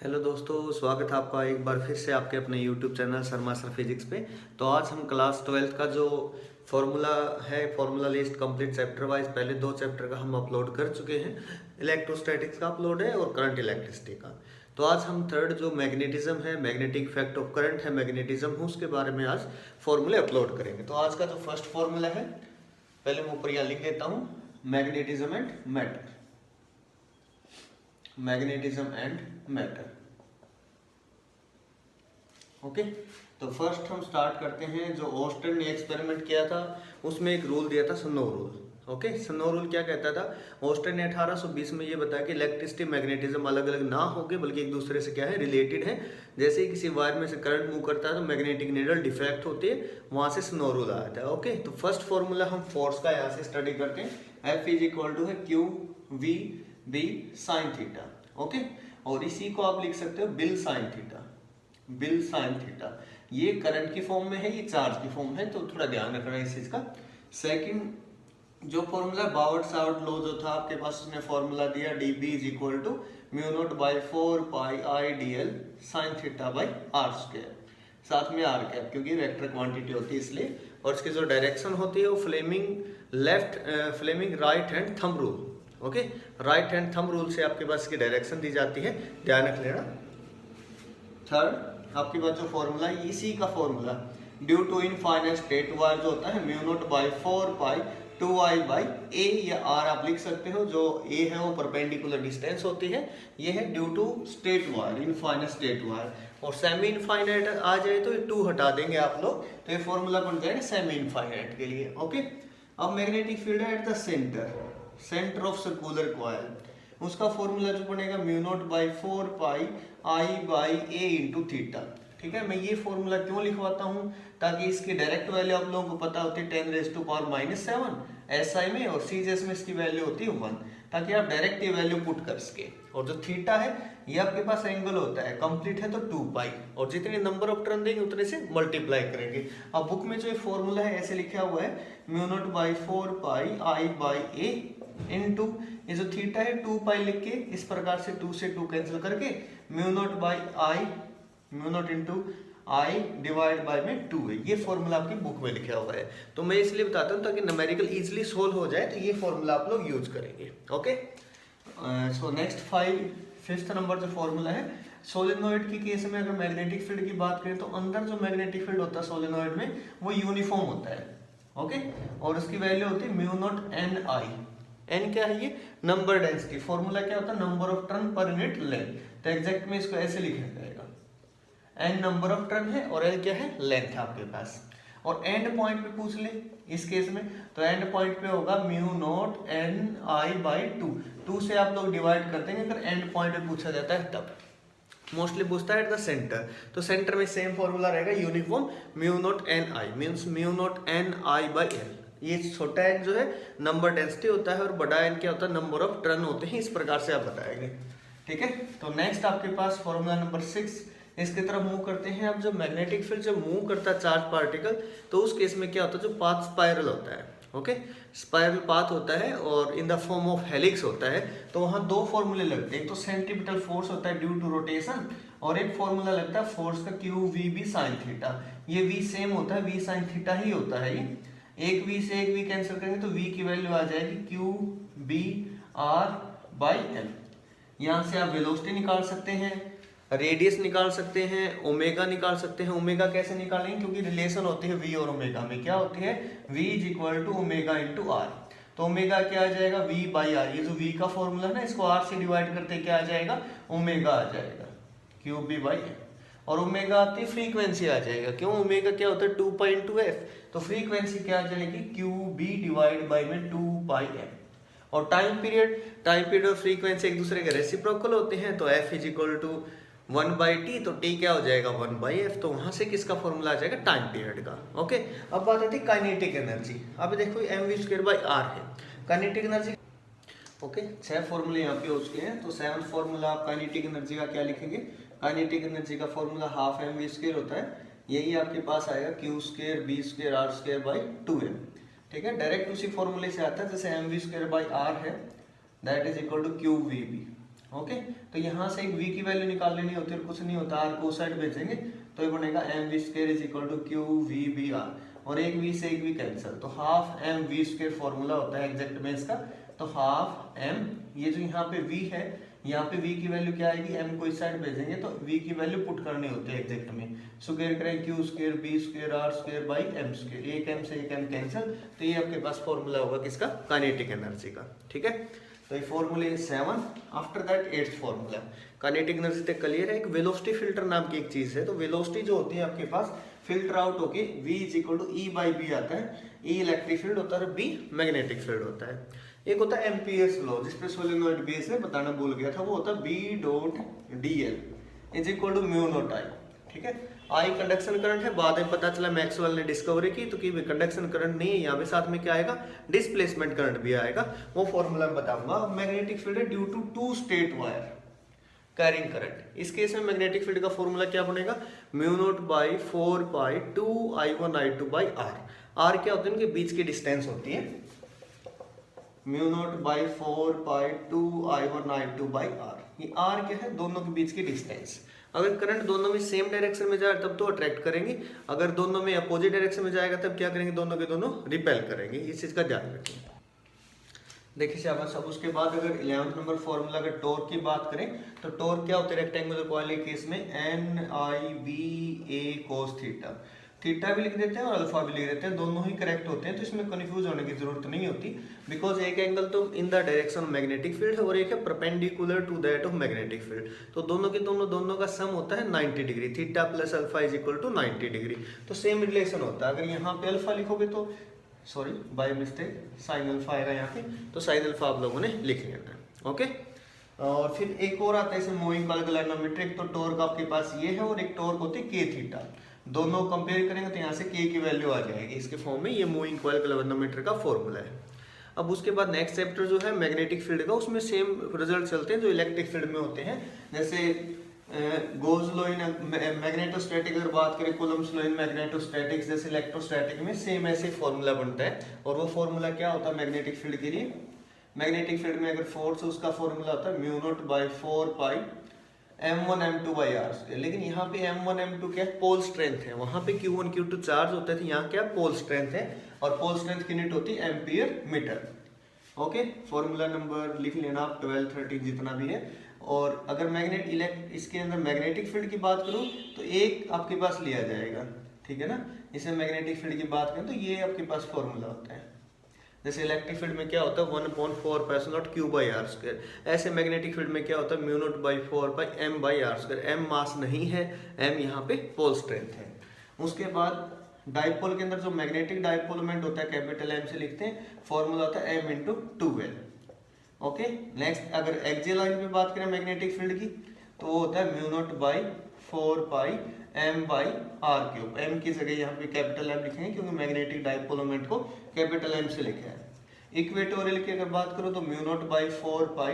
Hello दोस्तों, स्वागत है आपका एक बार फिर से आपके अपने YouTube channel sir master physics पे। तो आज हम क्लास 12th का जो फॉर्मूला है, formula list complete chapter wise पहले 2 चैप्टर का हम अपलोड कर चुके हैं। इलेक्ट्रोस्टैटिक्स का अपलोड है और करंट इलेक्ट्रिसिटी का। तो आज हम थर्ड जो मैग्नेटिज्म है, मैग्नेटिक इफेक्ट ऑफ करंट है मैग्नेटिज्म, उसके बारे में आज फॉर्मूले अपलोड करेंगे। तो आज का जो फर्स्ट फॉर्मूला है, पहले मैं ऊपर यहाँ लिख देता हूँ, magnetism and matter. Magnetism and matter. Okay, तो फर्स्ट हम स्टार्ट करते हैं। जो ऑस्टन ने एक्सपेरिमेंट किया था उसमें एक रूल दिया था, snow rule. Okay, snow rule क्या कहता था? ऑस्टन ने 1820 में ये बताया कि इलेक्ट्रिसिटी मैग्नेटिज्म अलग अलग ना होके बल्कि एक दूसरे से क्या है, रिलेटेड है। जैसे ही किसी वायर में से करंट मूव करता है तो मैग्नेटिक नीडल डिफेक्ट होती है, वहां से स्नो रूल आता है। ओके, तो फर्स्ट फॉर्मूला हम फोर्स का यहाँ से स्टडी करते हैं। F इज इक्वल टू है Q we B sine theta. Okay, और इसी को आप लिख सकते हो BIL sine theta. BIL sine theta ये करंट की फॉर्म में है, ये चार्ज की फॉर्म है, तो थोड़ा ध्यान रखना इस चीज का। सेकंड जो फॉर्मूला बावर्ट सावर्ट लॉ जो था आपके पास, उसने फॉर्मूला दिया dB is equal to mu not by 4 pi I D L sine theta by r square, साथ में आर कैप क्योंकि वेक्टर क्वांटिटी होती है इसलिए। और इसकी जो डायरेक्शन होती है वो Fleming right hand thumb rule. Okay, right hand thumb rule से आपके पास इसकी डायरेक्शन दी जाती है, ध्यान रख लेना। थर्ड आपके पास जो फॉर्मूला है, इसी का formula due to infinite state wire जो होता है mu not by 4 pi 2i by A या r आप लिख सकते हो। जो a है वो परपेंडिकुलर डिस्टेंस होती है, ये है due to straight wire, infinite state wire. और सेमी इनफाइनाइट आ जाए तो ये 2 हटा देंगे आप लोग, तो ये फॉर्मूला बन जाएगा सेमी इनफाइनाइट के लिए। ओके, अब मैग्नेटिक फील्ड है at the centre of circular coil, उसका फॉर्मूला जो बनेगा mu not by 4 pi I by A into theta. ठीक है, मैं ये फॉर्मूला क्यों लिखवाता हूँ, ताकि इसकी डायरेक्ट वैल्यू आप लोगों को पता होती है 10⁻⁻⁷ एसआई में, और सीजीएस में इसकी वैल्यू होती है 1, ताकि आप डायरेक्ट ये वैल्यू पुट कर सके। और जो थीटा है ये आपके पास एंगल होता है, कंप्लीट है तो 2 पाई, और जितने नंबर ऑफ टर्न देंगे उतने से मल्टीप्लाई करेंगे। अब बुक में जो ये फॉर्मूला है ऐसे लिखा हुआ है, mu not by 4 pi I by A into ये जो थीटा है 2 पाई लिख के इस प्रकार से 2 से 2 कैंसिल करके mu naught by I, mu naught into I divide by में 2 है। ये फॉर्मूला आपकी बुक में लिखा हुआ है, तो मैं इसलिए बताता हूँ ताकि न्यूमेरिकल इजीली सोल्व हो जाए, तो ये फॉर्मूला आप लोग यूज करेंगे। Okay, so next fifth number जो फॉर्मूला है, सोलेनोइड की केस में अगर मैग्नेटिक फील्ड की बात करें तो अंदर जो मैग्नेटिक फील्ड होता है सोलेनोइड में वो यूनिफॉर्म होता है। ओके, और उसकी वैल्यू होती है mu naught n i. N क्या है? ये नंबर डेंसिटी। फॉर्मूला क्या होता है? Number of turn per unit length. तो एग्जैक्ट में इसको ऐसे लिखा जाएगा, एन नंबर ऑफ टर्न है और एल क्या है? लेंथ है आपके पास। और एंड पॉइंट पे पूछ ले इस केस में, तो एंड पॉइंट पे होगा mu naught n I by 2 से आप लोग डिवाइड कर देंगे अगर एंड पॉइंट पे पूछा जाता है तब। मोस्टली पूछता है एट द सेंटर, तो सेंटर में सेम फॉर्मूला रहेगा uniform mu naught n I means mu naught n I by L. ये छोटा एन जो है नंबर डेंसिटी होता है और बड़ा एन क्या होता है? नंबर ऑफ टर्न होते हैं। इस प्रकार से आप बताएंगे। ठीक है, तो नेक्स्ट आपके पास फॉर्मूला नंबर 6, इसकी तरफ मूव करते हैं। अब जब मैग्नेटिक फील्ड जब मूव करता है चार्ज पार्टिकल, तो उस केस में क्या होता है? जो पाथ स्पाइरल होता है, ओके, स्पाइरल पाथ होता है और in the form of helix होता है, तो वहां 2 फॉर्मूले लगते हैं। एक तो सेंट्रीपिटल फोर्स होता है ड्यू टू रोटेशन, और एक फॉर्मूला लगता है फोर्स का q we B sine theta. ये वी सेम होता है, वी साइन थीटा ही होता है। ये एक वी से एक वी कैंसिल करेंगे तो वी की वैल्यू आ जाएगी q b r by l. यहां से आप वेलोसिटी निकाल सकते हैं, रेडियस निकाल सकते हैं, ओमेगा निकाल सकते हैं। ओमेगा कैसे निकालेंगे? क्योंकि रिलेशन होती है वी और ओमेगा में, क्या होती है? v is equal to omega into r. तो ओमेगा क्या आ जाएगा? v by r. ये जो v का फॉर्मूला है ना, इसको r से डिवाइड करते क्या आ जाएगा? ओमेगा आ जाएगा, क्यू बी बाई एल। और ओमेगा आती है फ्रीक्वेंसी आ जाएगा, क्यों? ओमेगा क्या होता है? 2 पाई इंटू एफ, तो फ्रीक्वेंसी क्या आ जाएगी? क्यू बी डिवाइड बाई में 2 पाई एफ। और टाइम पीरियड और फ्रीक्वेंसी एक दूसरे के रेसिप्रोकल होते हैं, तो f is equal to 1 by t, तो टी क्या हो जाएगा? 1 बाई एफ। तो वहां से किसका फॉर्मूला आ जाएगा? टाइम पीरियड का। ओके, अब बात आती है काइनेटिक एनर्जी। अब देखो m we square by are है काइनेटिक एनर्जी। ओके, 6 फॉर्मूले यहाँ पे हो चुके हैं, तो 7th फॉर्मूला आप काइनेटिक एनर्जी का क्या लिखेंगे? काइनेटिक एनर्जी का formula half m we square होता है, यही आपके पास आएगा q square b square r square by 2m। ठीक है, डायरेक्ट उसी फॉर्मूले से आता है, जैसे M we square by are है that is equal to Q we B. Okay, तो यहाँ से एक v की वैल्यू निकाल लेनी होती है और कुछ नहीं होता, r को साइड भेजेंगे तो ये बनेगा mv² is equal to Q we b r, और एक v से एक v कैंसिल, तो हाफ mv² फॉर्मूला होता है एग्जैक्ट में इसका, तो हाफ m, ये जो यहाँ पे v है, यहाँ पे v की वैल्यू क्या आएगी, m को इस साइड भेजेंगे तो v की वैल्यू पुट करनी होती है एग्जैक्ट में, स्क्वायर करें q² b² r² by m², एक m से एक m कैंसिल, तो ये आपके पास फॉर्मूला होगा किसका, काइनेटिक एनर्जी का। ठीक है, तो ये फॉर्मूले 7। After that 8th formula, kinetic energy तक क्लियर है। एक वेलोसिटी फिल्टर नाम की एक चीज है, तो वेलोसिटी जो होती है आपके पास फिल्टर आउट होके v is equal to e by b आता है, ई इलेक्ट्रिक फील्ड होता है और b मैग्नेटिक फील्ड होता है। एक होता है एम्पियर्स लॉ, जिसपे सोलेनोइड बेस है, बताना भूल गया था, वो होता है b dot dl is equal to mu not I. ठीक है, आई कंडक्शन करंट है, बाद में पता चला मैक्सवेल ने डिस्कवरी की तो कि कंडक्शन करंट नहीं है, यहाँ पे साथ में क्या आएगा, डिस्प्लेसमेंट करंट भी आएगा, वो फॉर्मूला मैं बताऊंगा। मैग्नेटिक फील्ड है due to two straight wire carrying current, इस केस में मैग्नेटिक फील्ड का फॉर्मूला क्या बनेगा, mu not by 4 pi 2i1i2 by r. R क्या होते हैं, उनके बीच की डिस्टेंस होती है, mu not by 4 pi 2i1i2 by r. ये आर क्या है, दोनों के बीच की डिस्टेंस। अगर करंट दोनों में सेम डायरेक्शन में जाए तब तो अट्रैक्ट करेंगे, अगर दोनों में अपोजिट डायरेक्शन में जाएगा तब क्या करेंगे, दोनों के दोनों रिपेल करेंगे, इस चीज का ध्यान रखें। देखिए शाबाश। अब उसके बाद अगर 11th नंबर फॉर्मूला अगर टॉर्क की बात करें तो टॉर्क क्या होता है रेक्टेंगुलर कॉइल के केस में, NIVA cos थीटा, थीटा भी लिख देते हैं और अल्फा भी लिख देते हैं, दोनों ही करेक्ट होते हैं, तो इसमें कंफ्यूज होने की जरूरत नहीं होती, बिकॉज एक एंगल तो in the direction of magnetic field है और एक है perpendicular to that of magnetic field, तो दोनों के दोनों का सम होता है 90 degree, theta plus alpha is equal to 90 degree, तो सेम रिलेशन होता है। अगर यहाँ पे अल्फा लिखोगे तो sorry by mistake sine alpha आएगा यहाँ पे, तो साइन अल्फा आप लोगों ने लिख लेना है। ओके, और फिर एक और आता है इसमें मूविंग कॉइल गैल्वेनोमीटर, तो टॉर्क आपके पास ये है और एक टॉर्क होती है के थीटा, दोनों कंपेयर करेंगे तो यहाँ से के की वैल्यू आ जाएगी इसके फॉर्म में, ये मूविंग कॉइल गैल्वेनोमीटर का फॉर्मूला है। अब उसके बाद नेक्स्ट चैप्टर जो है मैग्नेटिक फील्ड का, उसमें सेम रिजल्ट चलते हैं जो इलेक्ट्रिक फील्ड में होते हैं, जैसे गोज लॉ इन मैग्नेटोस्टैटिक अगर बात करें, कूलम्ब्स लॉ इन मैग्नेटोस्टैटिक्स, जैसे इलेक्ट्रोस्टैटिक में सेम ऐसे फॉर्मूला बनता है, और वो फॉर्मूला क्या होता है मैग्नेटिक फील्ड के लिए, मैग्नेटिक फील्ड में अगर फोर्स है उसका फॉर्मूला होता है mu not by 4 pi m1 m2 by r², लेकिन यहाँ पे m1 m2 क्या है, पोल स्ट्रेंथ है, वहां पे q1 q2 चार्ज होता है, यहाँ क्या पोल स्ट्रेंथ है, और पोल स्ट्रेंथ की यूनिट होती है ampere metre. Okay, formula number लिख लेना आप 12 13 जितना भी है। और अगर इसके अंदर मैग्नेटिक फील्ड की बात करूं तो एक आपके पास लिया जाएगा, ठीक है ना, इसे मैग्नेटिक फील्ड की बात करें तो ये आपके पास फॉर्मूला होता है, जैसे इलेक्ट्रिक फील्ड में क्या होता है 1/4 पाई नॉट q बाई r², ऐसे मैग्नेटिक फील्ड में क्या होता है mu not by 4 pi m by r², m मास नहीं है, m यहाँ पे पोल स्ट्रेंथ है। उसके बाद डाइपोल के अंदर जो मैग्नेटिक डाइपोल मोमेंट होता है कैपिटल M से लिखते हैं, फॉर्मूला होता है m into 2l। Okay, next अगर एक्सियल लाइन पे बात करें मैग्नेटिक फील्ड की तो वो होता है mu not by 4 pi m by r³, m की जगह यहाँ पे कैपिटल M लिखेंगे क्योंकि मैग्नेटिक डाइपोल मोमेंट को कैपिटल M से लिखा है। इक्वेटोरियल की अगर बात करो तो म्यू नॉट बाई 4 पाई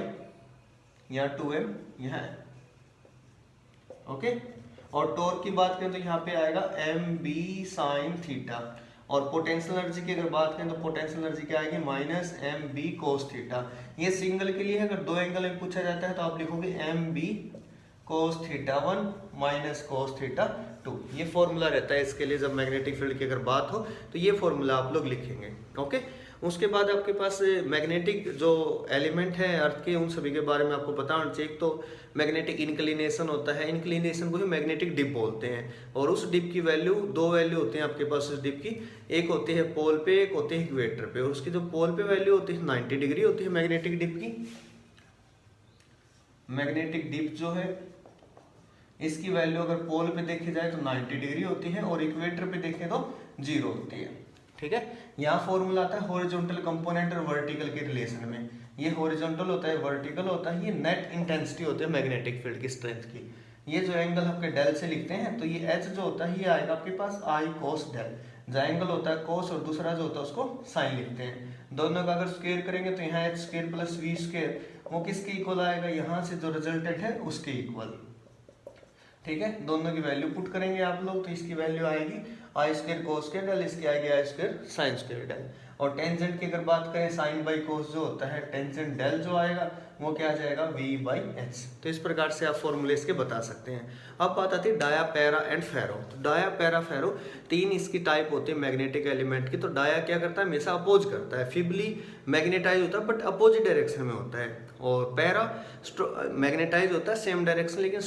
यहाँ 2m यहाँ है। ओके, और टॉर्क की बात करें तो यहाँ पे आएगा mb साइन थीटा, और पोटेंशियल एनर्जी की अगर बात करें तो पोटेंशियल एनर्जी क्या आएगी माइनस mb कोस थीटा। ये सिंगल के लिए है, अगर दो एंगल में पूछा जाता है तो आप लिखोगे mb cos theta 1 minus cos theta 2, ये फॉर्मूला रहता है इसके लिए, जब मैग्नेटिक फील्ड की अगर बात हो तो ये फॉर्मूला आप लोग लिखेंगे। ओके, उसके बाद आपके पास मैग्नेटिक जो एलिमेंट है अर्थ के, उन सभी के बारे में आपको पता होना चाहिए। तो मैग्नेटिक इंक्लिनेशन होता है, इंक्लिनेशन को ही मैग्नेटिक डिप बोलते हैं, और उस डिप की वैल्यू, दो वैल्यू होते हैं आपके पास उस डिप की, एक होती है पोल पे, एक होती है इक्वेटर पे, और उसकी जो पोल पे वैल्यू होती है 90 डिग्री होती है मैग्नेटिक डिप की। मैग्नेटिक डिप जो है इसकी वैल्यू अगर पोल पे देखी जाए तो 90 डिग्री होती है, और इक्वेटर पे देखें तो 0 होती है। ठीक है, यहाँ फॉर्मूला आता है हॉरिजॉन्टल कंपोनेंट और वर्टिकल के रिलेशन में, ये हॉरिजॉन्टल होता है वर्टिकल होता है, ये नेट इंटेंसिटी होती है मैग्नेटिक फील्ड की स्ट्रेंथ की। ये जो एंगल आपके डेल से लिखते हैं तो ये एच जो होता है ये आएगा आपके पास आई कोस डेल, जो एंगल होता है कोस और दूसरा जो होता है उसको साइन लिखते हैं। दोनों का अगर स्क्वायर करेंगे तो यहाँ h square plus v square वो किसके इक्वल आएगा, यहाँ से जो रिजल्टेंट है उसके इक्वल। ठीक है, दोनों की वैल्यू पुट करेंगे आप लोग तो इसकी वैल्यू आएगी आई स्क्वायर कोस स्क्वायर डेल, इसकी आएगी आई स्क्वायर साइन स्क्वायर डेल। और टेंजेंट की अगर बात करें साइन बाई कोस जो होता है, टेंजेंट डेल जो आएगा वो क्या आ जाएगा V/H। तो इस प्रकार से आप फॉर्मूले इसके बता सकते हैं। अब बात आती है डाया, पैरा एंड फेरो। तो डाया, पैरा, फेरो 3 इसकी टाइप होती है मैग्नेटिक एलिमेंट की। तो डाया क्या करता है, हमेशा अपोज करता है, फिबली मैग्नेटाइज होता है बट अपोजिट डायरेक्शन में होता है। और पैरा मैग्नेटाइज होता है सेम डायरेक्शन, लेकिन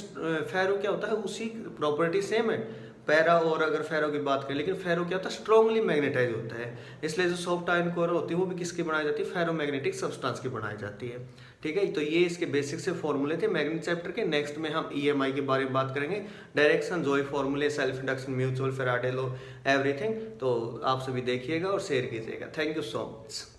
फेरो क्या होता है, उसी प्रॉपर्टी सेम है पैरा और अगर फेरो की बात करें, लेकिन फेरो क्या होता है, स्ट्रांगली मैग्नेटाइज होता है। इसलिए जो सॉफ्ट आयन कोर होती है वो भी किसकी बनाई जाती है, फेरोमैग्नेटिक सब्सटेंस की बनाई जाती है। ठीक है, तो ये इसके बेसिक से फॉर्मूले थे मैग्नेट चैप्टर के। नेक्स्ट में हम EMI के बारे में बात करेंगे, डायरेक्शन, जोई फॉर्मूले, self induction, mutual, Faraday law, everything. तो आप सभी देखिएगा और शेयर कीजिएगा। Thank you so much.